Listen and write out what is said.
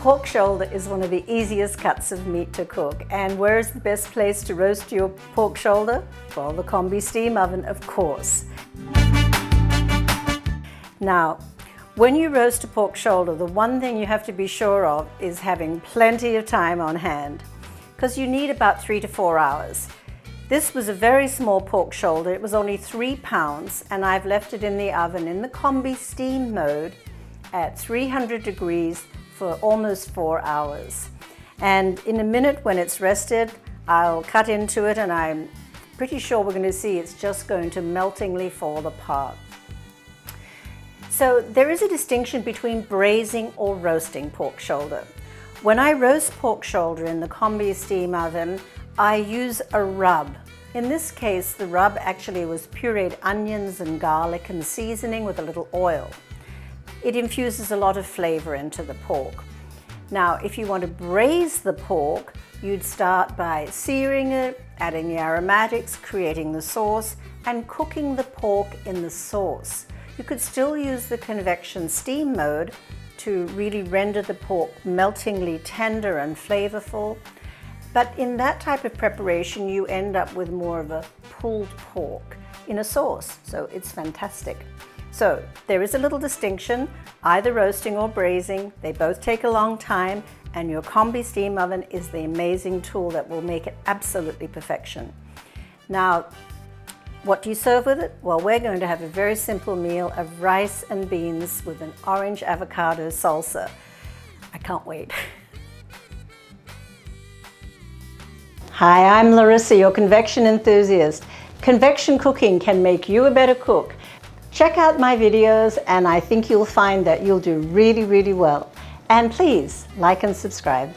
Pork shoulder is one of the easiest cuts of meat to cook. And where is the best place to roast your pork shoulder? Well, the Combi Steam Oven, of course. Now, when you roast a pork shoulder, the one thing you have to be sure of is having plenty of time on hand, because you need about 3 to 4 hours. This was a very small pork shoulder. It was only 3 pounds, and I've left it in the oven in the Combi Steam mode at 300 degrees for almost 4 hours. And in a minute when it's rested, I'll cut into it, and I'm pretty sure we're going to see it's just going to meltingly fall apart. So there is a distinction between braising or roasting pork shoulder. When I roast pork shoulder in the Combi Steam Oven, I use a rub. In this case, the rub actually was pureed onions and garlic and seasoning with a little oil. It infuses a lot of flavor into the pork. Now, if you want to braise the pork, you'd start by searing it, adding the aromatics, creating the sauce, and cooking the pork in the sauce. You could still use the convection steam mode to really render the pork meltingly tender and flavorful. But in that type of preparation, you end up with more of a pulled pork in a sauce. So it's fantastic. So there is a little distinction, either roasting or braising. They both take a long time, and your Combi Steam Oven is the amazing tool that will make it absolutely perfection. Now, what do you serve with it? Well, we're going to have a very simple meal of rice and beans with an orange avocado salsa. I can't wait. Hi, I'm Larissa, your convection enthusiast. Convection cooking can make you a better cook. Check out my videos, and I think you'll find that you'll do really, really well. And please like and subscribe.